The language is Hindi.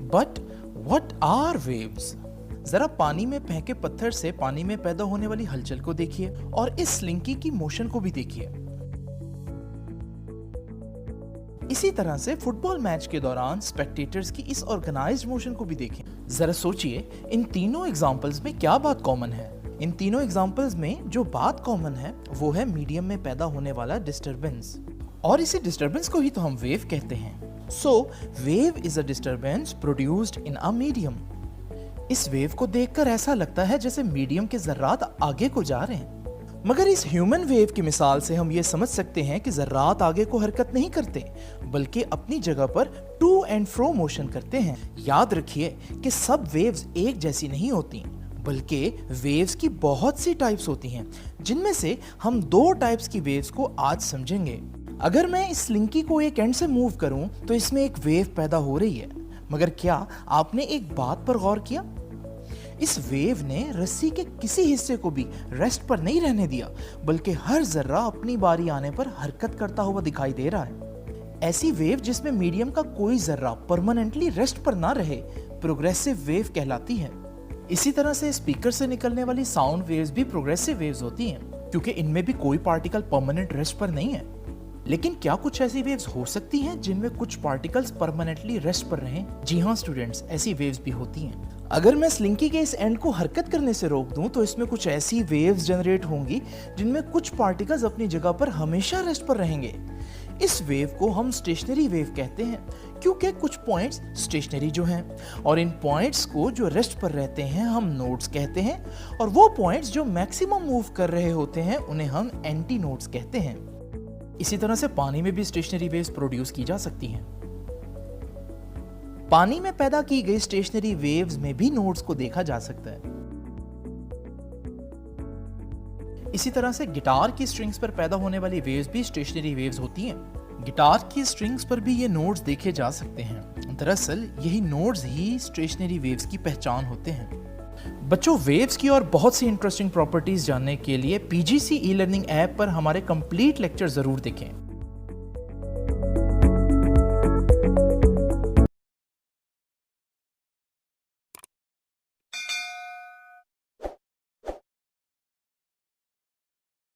But what are waves? जरा पानी में फेंके पत्थर से पानी में पैदा होने वाली हलचल को देखिए और इस स्लिंकी की मोशन को भी देखिए। इसी तरह से फुटबॉल मैच के दौरान स्पेक्टेटर्स की इस ऑर्गेनाइज्ड मोशन को भी देखें। जरा सोचिए, इन तीनों एग्जांपल्स में क्या बात कॉमन है? इन तीनों एग्जांपल्स में जो बात कॉमन है वो है मीडियम में पैदा होने वाला डिस्टरबेंस, और इसी डिस्टरबेंस को ही तो हम वेव कहते हैं। So wave is a disturbance produced in a medium. इस वेव को देखकर ऐसा लगता है जैसे मीडियम के जर्रात आगे को जा रहे हैं, मगर इस ह्यूमन वेव की मिसाल से हम ये समझ सकते हैं कि जर्रात आगे को हरकत नहीं करते बल्कि अपनी जगह पर टू एंड फ्रो मोशन करते हैं। याद रखिए कि सब वेव्स एक जैसी नहीं होती, बल्कि वेव्स की बहुत सी टाइप्स होती हैं, जिनमें से हम दो टाइप्स की वेव्स को आज समझेंगे। अगर मैं इस स्लिंकी को एक एंड से मूव करूं तो इसमें एक वेव पैदा हो रही है, मगर क्या आपने एक बात पर गौर किया? इस वेव ने रस्सी के किसी हिस्से को भी रेस्ट पर नहीं रहने दिया, बल्कि हर जर्रा अपनी बारी आने पर हरकत करता हुआ दिखाई दे रहा है। ऐसी वेव जिसमें मीडियम का कोई जर्रा परमानेंटली रेस्ट पर ना रहे प्रोग्रेसिव वेव कहलाती है। इसी तरह से स्पीकर से निकलने वाली साउंड वेव्स भी प्रोग्रेसिव वेव्स होती हैं, क्योंकि इनमें भी कोई पार्टिकल परमानेंट रेस्ट पर नहीं है। लेकिन क्या कुछ ऐसी वेव्स हो सकती हैं जिनमें कुछ पार्टिकल्स परमानेंटली रेस्ट पर रहें? जी हाँ स्टूडेंट्स, ऐसी वेव्स भी होती हैं। अगर मैं स्लिंकी के इस एंड को हरकत करने से रोक दूं तो इसमें कुछ ऐसी वेव्स जनरेट होंगी जिनमें कुछ पार्टिकल्स अपनी जगह पर हमेशा रेस्ट पर रहेंगे। इस वेव को हम स्टेशनरी वेव कहते हैं, क्योंकि कुछ पॉइंट्स स्टेशनरी जो हैं, और इन पॉइंट्स को जो रेस्ट पर रहते हैं हम नोड्स कहते हैं, और वो पॉइंट्स जो मैक्सिमम मूव कर रहे होते हैं उन्हें हम एंटी नोड्स कहते हैं। इसी तरह से पानी में भी स्टेशनरी वेव्स प्रोड्यूस की जा सकती हैं। पानी में पैदा की गई स्टेशनरी वेव्स में भी नोड्स को देखा जा सकता है। इसी तरह से गिटार की स्ट्रिंग्स पर पैदा होने वाली वेव्स भी स्टेशनरी वेव्स होती हैं। गिटार की स्ट्रिंग्स पर भी ये नोड्स देखे जा सकते हैं। दरअसल यही नोड्स ही स्टेशनरी वेव्स की पहचान होते हैं। बच्चों, वेव्स की और बहुत सी इंटरेस्टिंग प्रॉपर्टीज जानने के लिए पीजीसी ई लर्निंग ऐप पर हमारे कंप्लीट लेक्चर जरूर देखें।